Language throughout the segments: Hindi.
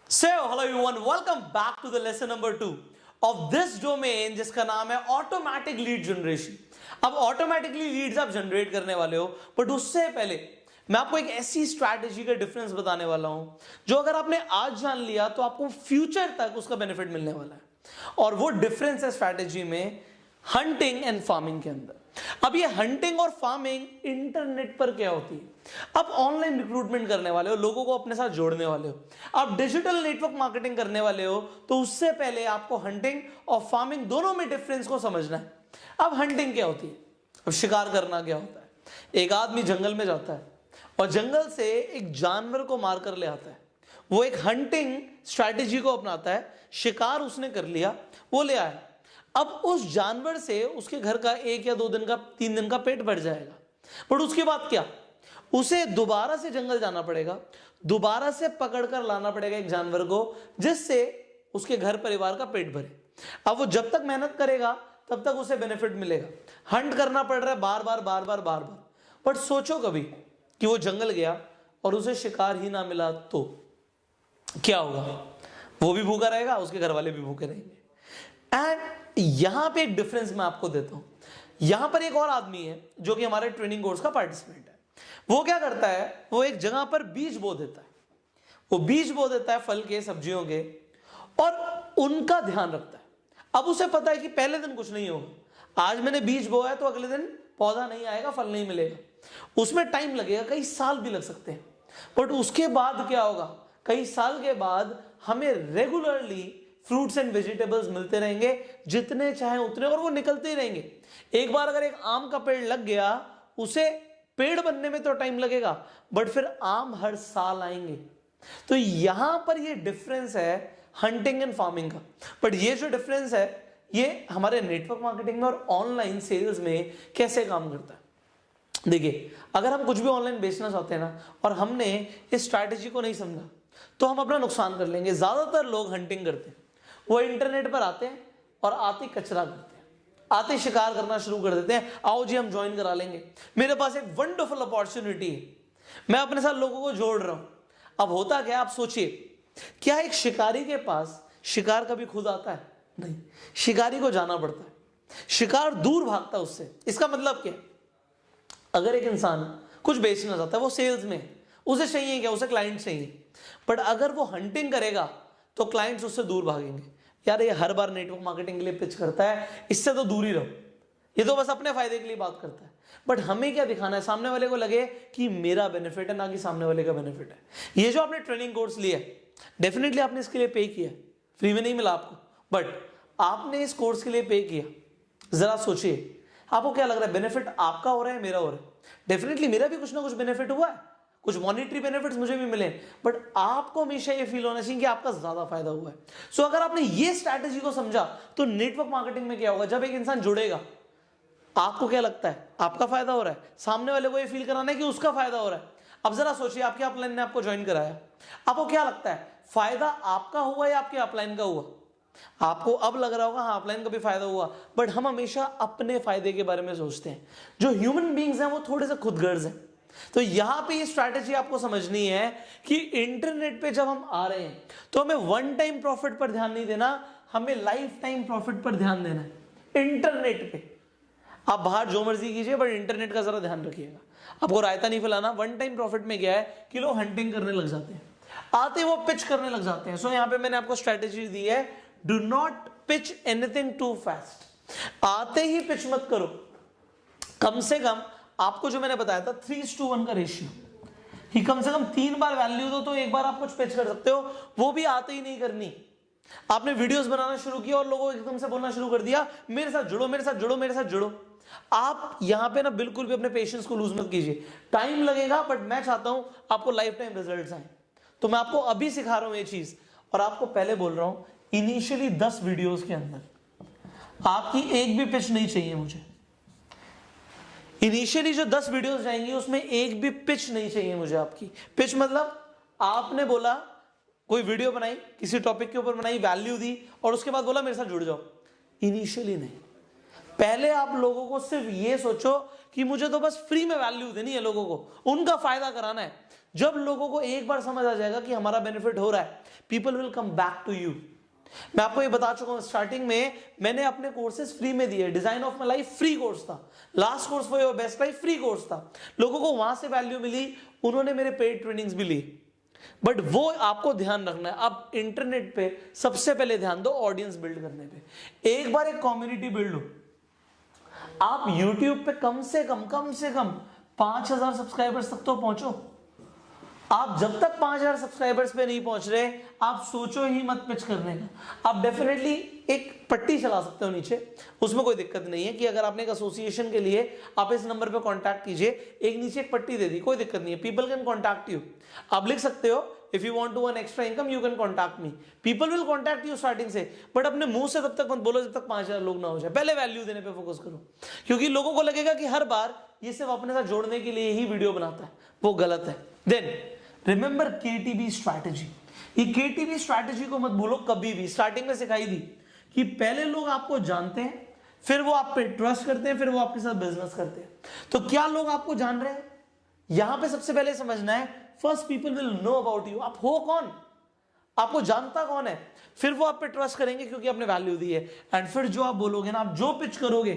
So, hello everyone, welcome back to the lesson number 2 of this domain जिसका नाम है ऑटोमेटिक लीड जनरेशन। अब ऑटोमेटिकली लीड्स आप जनरेट करने वाले हो, बट उससे पहले मैं आपको एक ऐसी स्ट्रैटेजी का डिफरेंस बताने वाला हूं जो अगर आपने आज जान लिया तो आपको फ्यूचर तक उसका बेनिफिट मिलने वाला है। और वो डिफरेंस है स्ट्रैटेजी में हंटिंग एंड फार्मिंग के अंदर। अब ये हंटिंग और फार्मिंग इंटरनेट पर क्या होती है? आप ऑनलाइन रिक्रूटमेंट करने वाले हो, लोगों को अपने साथ जोड़ने वाले हो, आप डिजिटल नेटवर्क मार्केटिंग करने वाले हो, तो उससे पहले आपको हंटिंग और फार्मिंग दोनों में डिफरेंस को समझना है। अब हंटिंग क्या होती है? अब शिकार करना क्या होता है? एक आदमी जंगल में जाता है और जंगल से एक जानवर को मार कर ले आता है। वो एक हंटिंग स्ट्रैटेजी को अपनाता है, शिकार उसने कर लिया, वो ले आया। अब उस जानवर से उसके घर का 1 या 2 दिन का 3 दिन का पेट भर जाएगा, पर उसके बाद क्या? उसे दोबारा से जंगल जाना पड़ेगा, दोबारा से पकड़कर लाना पड़ेगा एक जानवर को जिससे उसके घर परिवार का पेट भरे। अब वो जब तक मेहनत करेगा तब तक उसे बेनिफिट मिलेगा। हंट करना पड़ रहा है बार बार। बट सोचो कभी कि वो जंगल गया और उसे शिकार ही ना मिला तो क्या होगा? वो भी भूखा रहेगा, उसके घर वाले भी भूखे रहेंगे। एंड यहां पे एक डिफरेंस मैं आपको देता हूं। यहां पर एक और आदमी है जो कि हमारे ट्रेनिंग कोर्स का पार्टिसिपेंट है। वो क्या करता है? वो एक जगह पर बीज बो देता है। वो बीज बो देता है फल के, सब्जियों के, और उनका ध्यान रखता है। अब उसे पता है कि पहले दिन कुछ नहीं होगा, आज मैंने बीज बोया है तो अगले दिन पौधा नहीं आएगा, फल नहीं मिलेगा। उसमें टाइम लगेगा, कई साल भी लग सकते हैं, बट उसके बाद क्या होगा? कई साल के बाद हमें रेगुलरली फ्रूट्स एंड वेजिटेबल्स मिलते रहेंगे, जितने चाहे उतने, और वो निकलते ही रहेंगे। एक बार अगर एक आम का पेड़ लग गया, उसे पेड़ बनने में तो टाइम लगेगा, बट फिर आम हर साल आएंगे। तो यहां पर ये डिफरेंस है हंटिंग एंड फार्मिंग का। बट ये जो डिफरेंस है ये हमारे नेटवर्क मार्केटिंग में और ऑनलाइन सेल्स में कैसे काम करता है? देखिए, अगर हम कुछ भी ऑनलाइन बेचना चाहते हैं ना, और हमने इस स्ट्रैटेजी को नहीं समझा, तो हम अपना नुकसान कर लेंगे। ज्यादातर लोग हंटिंग करते हैं, वो इंटरनेट पर आते हैं और आते कचरा करते हैं, आते शिकार करना शुरू कर देते हैं। आओ जी हम ज्वाइन करा लेंगे, मेरे पास एक वंडरफुल अपॉर्चुनिटी है, मैं अपने साथ लोगों को जोड़ रहा हूं। अब होता क्या? आप सोचिए, क्या एक शिकारी के पास शिकार कभी खुद आता है? नहीं, शिकारी को जाना पड़ता है, शिकार दूर भागता है उससे। इसका मतलब क्या? अगर एक इंसान कुछ बेचना चाहता है, वो सेल्स में, उसे चाहिए क्या? उसे क्लाइंट चाहिए। बट अगर वो हंटिंग करेगा तो क्लाइंट्स उससे दूर भागेंगे। यार ये हर बार नेटवर्क मार्केटिंग के लिए पिच करता है, इससे तो दूर ही रहो, ये तो बस अपने फायदे के लिए बात करता है। बट हमें क्या दिखाना है? सामने वाले को लगे कि मेरा बेनिफिट है, ना कि सामने वाले का बेनिफिट है। ये जो आपने ट्रेनिंग कोर्स लिया है, डेफिनेटली आपने इसके लिए पे किया, फ्री में नहीं मिला आपको, बट आपने इस कोर्स के लिए पे किया। जरा सोचिए, आपको क्या लग रहा है? बेनिफिट आपका हो रहा है, मेरा हो रहा है? डेफिनेटली मेरा भी कुछ ना कुछ बेनिफिट हुआ है, कुछ मॉनिटरी बेनिफिट्स मुझे भी मिले, बट आपको हमेशा ये फील होना चाहिए कि आपका ज्यादा फायदा हुआ है। सो अगर आपने ये स्ट्रैटेजी को समझा तो नेटवर्क मार्केटिंग में क्या होगा? जब एक इंसान जुड़ेगा, आपको क्या लगता है? आपका फायदा हो रहा है, सामने वाले को ये फील कराना है कि उसका फायदा हो रहा है। अब जरा सोचिए, आपके अपलाइन ने आपको ज्वाइन कराया, आपको क्या लगता है? फायदा आपका हुआ या आपके अपलाइन का हुआ? आपको अब लग रहा होगा हाँ अपलाइन का भी फायदा हुआ, बट हम हमेशा अपने फायदे के बारे में सोचते हैं। जो ह्यूमन बींग्स हैं वो थोड़े से खुदगर्ज हैं। तो यहां पे ये स्ट्रैटेजी आपको समझनी है कि इंटरनेट पे जब हम आ रहे हैं तो हमें वन टाइम प्रॉफिट पर ध्यान नहीं देना, हमें लाइफ टाइम प्रॉफिट पर ध्यान देना है। इंटरनेट पे आप बाहर जो मर्जी कीजिए, बट इंटरनेट का जरा ध्यान रखिएगा, आपको रायता नहीं फैलाना। वन टाइम प्रॉफिट में क्या है कि लोग हंटिंग करने लग जाते हैं, आते वो पिच करने लग जाते हैं। सो यहां पे मैंने आपको स्ट्रैटेजी दी है, do not pitch anything too fast. आते ही पिच मत करो, कम से कम आपको जो मैंने बताया था 3:1 का रेशियो, कि कम से कम 3 बार वैल्यू दो तो एक बार आप कुछ पिच कर सकते हो, वो भी आते ही नहीं करनी। आपने वीडियोस बनाना शुरू किया और लोगों को एकदम से बोलना शुरू कर दिया मेरे साथ जुड़ो, मेरे साथ जुड़ो, मेरे साथ जुड़ो। आप यहां पे ना बिल्कुल भी अपने पेशेंस को लूज मत कीजिए, टाइम लगेगा, बट मैं चाहता हूं आपको लाइफ टाइम रिजल्ट्स आए। तो मैं आपको अभी सिखा रहा हूं ये चीज, और आपको पहले बोल रहा हूं इनिशियली 10 वीडियोस के अंदर आपकी एक भी पिच नहीं चाहिए मुझे। इनिशियली जो 10 वीडियोस जाएंगी उसमें एक भी पिच नहीं चाहिए मुझे आपकी। पिच मतलब आपने बोला, कोई वीडियो बनाई, किसी टॉपिक के ऊपर बनाई, वैल्यू दी, और उसके बाद बोला मेरे साथ जुड़ जाओ। इनिशियली नहीं, पहले आप लोगों को सिर्फ ये सोचो कि मुझे तो बस फ्री में वैल्यू देनी है, लोगों को उनका फायदा कराना है। जब लोगों को एक बार समझ आ जाएगा कि हमारा बेनिफिट हो रहा है, people will come back to you. मैं आपको ये बता चुका हूं, स्टार्टिंग में मैंने अपने कोर्सेज फ्री में दिए। Design of my life free course था, last course for your best life free course था। लोगों को वहां से वैल्यू मिली, उन्होंने मेरे पेड ट्रेनिंग्स भी ली। बट वो आपको ध्यान रखना है, आप इंटरनेट पे सबसे पहले ध्यान दो ऑडियंस बिल्ड करने पे। एक बार एक कम्युनिटी बिल्ड हो, आप YouTube पे कम से कम 5000 सब्सक्राइबर्स तक तो पहुंचो। आप जब तक 5000 सब्सक्राइबर्स पे नहीं पहुंच रहे, आप सोचो ही मत पिच करने का। आप डेफिनेटली एक पट्टी चला सकते हो नीचे, उसमें कोई दिक्कत नहीं है कि अगर आपने एक एसोसिएशन के लिए आप इस नंबर पे कांटेक्ट कीजिए, एक नीचे एक पट्टी दे दी, कोई दिक्कत नहीं है। पीपल कैन कॉन्टैक्ट यू, आप लिख सकते हो if you want to earn extra income you can contact me. People will contact you starting से, बट अपने मुंह से तब तक मत बोलो जब तक 5000 लोग ना हो जाए। पहले वैल्यू देने पे फोकस करो, क्योंकि लोगों को लगेगा कि हर बार ये सिर्फ अपने साथ जोड़ने के लिए ही वीडियो बनाता है, वो गलत है। Then remember KTB strategy. ये केटीबी स्ट्रैटेजी को मत भूलो कभी भी। स्टार्टिंग में सिखाई थी कि पहले लोग आपको जानते हैं, फिर वो आप पे ट्रस्ट करते हैं, फिर वो आपके साथ बिजनेस करते हैं। तो क्या लोग आपको जान रहे हैं, यहां पे सबसे पहले समझना है। First people will know about you, आप हो कौन, आपको जानता कौन है, फिर वो आप पे ट्रस्ट करेंगे क्योंकि आपने वैल्यू दी है। एंड फिर जो आप बोलोगे ना, आप जो पिच करोगे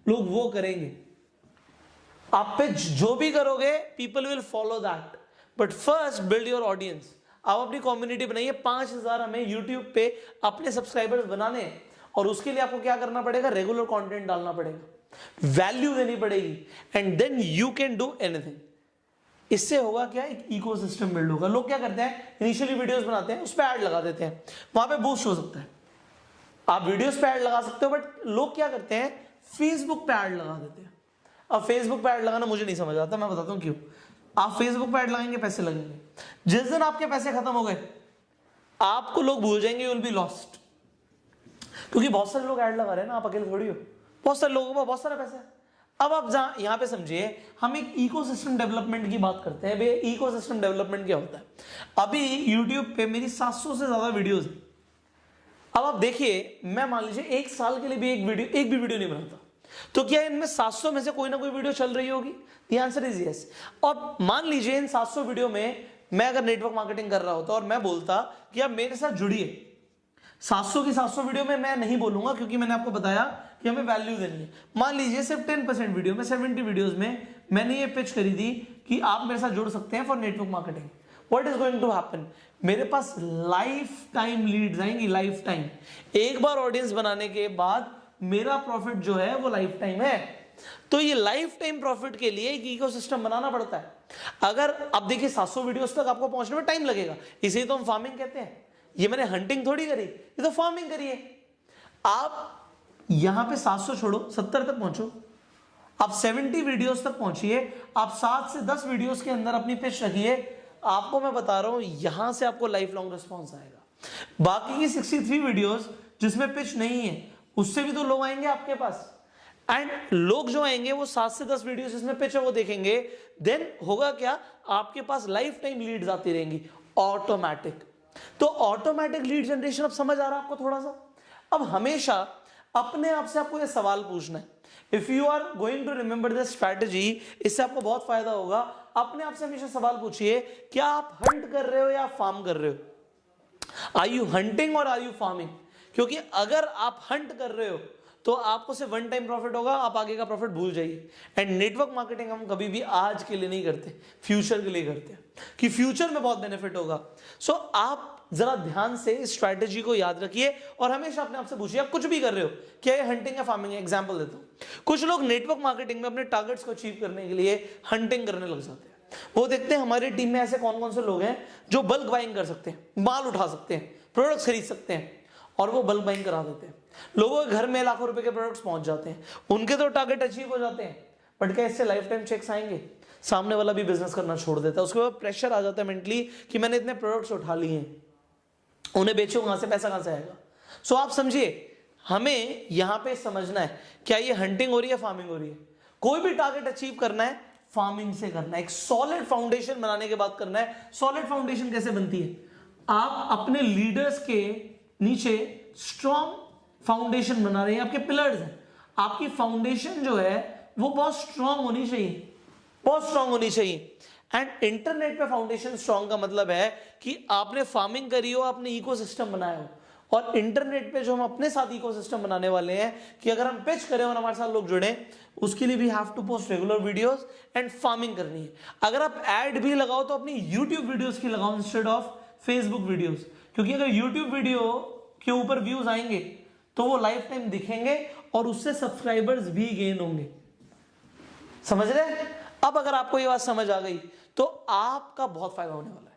लोग वो करेंगे। आप पिच जो भी करोगे people will follow that. But first build your audience. आप अपनी कम्युनिटी बनाइए। 5000 हमें यूट्यूब पे अपने सब्सक्राइबर्स बनाने हैं, और उसके लिए आपको क्या करना पड़ेगा, रेगुलर कंटेंट डालना पड़ेगा, वैल्यू देनी पड़ेगी, and then you can do anything. इससे होगा क्या, एक इकोसिस्टम बिल्ड होगा। लोग क्या करते हैं, इनिशियली वीडियोस बनाते हैं, उस पर ऐड लगा देते हैं, वहां पे बूस्ट हो सकता है। आप वीडियोस पे ऐड लगा सकते हो, बट लोग क्या करते हैं, फेसबुक पे ऐड लगा देते हैं। अब फेसबुक पे ऐड लगाना मुझे नहीं समझ आता, मैं बताता हूं क्यों। आप फेसबुक पे ऐड लगाएंगे, पैसे लगेंगे, जिस दिन आपके पैसे खत्म हो गए आपको लोग भूल जाएंगे, यू विल बी लॉस्ट। क्योंकि बहुत सारे लोग ऐड लगा रहे हैं ना, आप अकेले थोड़ी हो, बहुत सारे लोगों को बहुत सारा पैसा है। अब आप यहां पे समझिए, हम एक इकोसिस्टम डेवलपमेंट की बात करते हैं। भाई इकोसिस्टम डेवलपमेंट क्या होता है, अभी यूट्यूब पे मेरी 700 से ज्यादा वीडियोस है। अब आप देखिए, मैं मान लीजिए एक साल के लिए भी एक भी वीडियो नहीं बनाता, तो क्या इनमें 700 में से कोई ना कोई वीडियो चल रही होगी? The answer is yes. और मान लीजिए इन 700 वीडियो में मैं अगर नेटवर्क मार्केटिंग कर रहा होता और मैं बोलता कि आप मेरे साथ जुड़िए, 700 की 700 वीडियो में मैं नहीं बोलूंगा, क्योंकि मैंने आपको बताया कि हमें वैल्यू देनी है। मान लीजिए सिर्फ 10% वीडियो में, 70 वीडियोस में मैंने ये पिच करी थी कि आप मेरे साथ जुड़ सकते हैं for network marketing. What is going to happen, मेरे पास लाइफ टाइम लीड्स आएंगी, लाइफ टाइम। एक बार ऑडियंस बनाने के बाद मेरा प्रॉफिट जो है वो लाइफ टाइम है। तो ये लाइफ टाइम प्रॉफिट के लिए एक इकोसिस्टम बनाना पड़ता है। अगर आप देखिए 700 वीडियोस तक आपको पहुंचने में टाइम लगेगा, इसे तो हम फार्मिंग कहते हैं। ये मैंने हंटिंग थोड़ी करी, ये तो फार्मिंग करिए। आप यहां पे 700 छोड़ो, 70 तक पहुंचो, आप 70 वीडियोस तक पहुंचिए, आप 7 से 10 वीडियोस के अंदर अपनी पिच रखिए। आपको मैं बता रहा हूं, यहां से आपको लाइफ लॉन्ग रिस्पॉन्स आएगा। बाकी की 63 वीडियोस जिसमें पिच नहीं है, उससे भी तो लोग आएंगे आपके पास। एंड लोग जो आएंगे वो 7 से 10 वीडियोस जिसमें पिच है वो देखेंगे। देन होगा क्या, आपके पास लाइफ टाइम लीड्स आती रहेंगी, ऑटोमेटिक। तो ऑटोमेटिक लीड जनरेशन अब समझ आ रहा है आपको थोड़ा सा? अब हमेशा अपने आप से आपको ये सवाल पूछना है। If you are going to remember this strategy, इससे आपको बहुत फायदा होगा। अपने आप से हमेशा सवाल पूछिए, क्या आप हंट कर रहे हो या फार्म कर रहे हो? आर यू हंटिंग और आर यू फार्मिंग? क्योंकि अगर आप हंट कर रहे हो तो आपको सिर्फ वन टाइम प्रॉफिट होगा, आप आगे का प्रॉफिट भूल जाइए। एंड नेटवर्क मार्केटिंग हम कभी भी आज के लिए नहीं करते, फ्यूचर के लिए करते हैं कि फ्यूचर में बहुत बेनिफिट होगा। सो आप जरा ध्यान से इस स्ट्रैटेजी को याद रखिए और हमेशा अपने आप से पूछिए, आप कुछ भी कर रहे हो, क्या ये हंटिंग या फार्मिंग है? एग्जांपल देता हूं, कुछ लोग नेटवर्क मार्केटिंग में अपने टारगेट्स को अचीव करने के लिए हंटिंग करने लग जाते हैं। वो देखते हैं हमारी टीम में ऐसे कौन कौन से लोग हैं जो बल्क बाइंग कर सकते हैं, माल उठा सकते हैं, प्रोडक्ट्स खरीद सकते हैं, और वो बल्क बाइंग करा देते हैं। लोगों के घर में लाखों रुपए के प्रोडक्ट्स पहुंच जाते हैं, उनके तो टारगेट अचीव हो जाते हैं, बट क्या इससे लाइफ टाइम चेक्स आएंगे? सामने वाला भी बिजनेस करना छोड़ देता है, उसके बाद प्रेशर आ जाता है मेंटली कि मैंने इतने प्रोडक्ट्स उठा लिए हैं, उन्हें बेचो, कहां से पैसा कहां से आएगा? सो आप समझिए, हमें यहां पे समझना है क्या ये हंटिंग हो रही है, फार्मिंग हो रही है। कोई भी टारगेट अचीव करना है फार्मिंग से करना है, एक सॉलिड फाउंडेशन बनाने के बाद करना है। सॉलिड फाउंडेशन कैसे बनती है? आप अपने लीडर्स के नीचे स्ट्रॉन्ग फाउंडेशन बना रहे हैं, आपके पिलर्स हैं, आपकी फाउंडेशन जो है वो बहुत स्ट्रांग होनी चाहिए, बहुत स्ट्रांग होनी चाहिए। एंड इंटरनेट पे फाउंडेशन स्ट्रांग का मतलब है कि आपने फार्मिंग करी हो, आपने इकोसिस्टम बनाया हो। और इंटरनेट पे जो हम अपने साथ इकोसिस्टम बनाने वाले हैं कि अगर हम पिच करें और हमारे साथ लोग जुड़े, उसके लिए we have to post regular videos and farming करनी है। अगर आप ऐड भी लगाओ तो अपनी यूट्यूब वीडियोस की लगाओ इंस्टेड ऑफ फेसबुक वीडियोस, क्योंकि अगर यूट्यूब वीडियो के ऊपर व्यूज आएंगे तो वो लाइफ टाइम दिखेंगे और उससे सब्सक्राइबर्स भी गेन होंगे। समझ रहे? अब अगर आपको ये बात समझ आ गई तो आपका बहुत फायदा होने वाला है।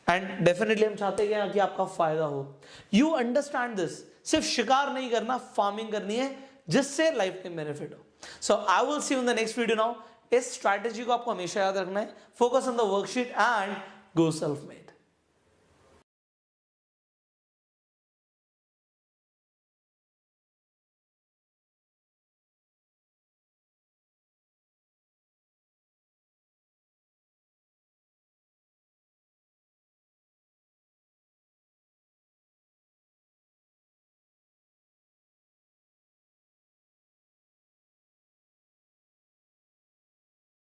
एंड डेफिनेटली हम चाहते हैं कि आपका फायदा हो। यू अंडरस्टैंड दिस, सिर्फ शिकार नहीं करना, फार्मिंग करनी है जिससे लाइफ टाइम बेनिफिट हो। So I will see you in the next video now. इस स्ट्रैटेजी को आपको हमेशा याद रखना है, focus on the worksheet and go self made.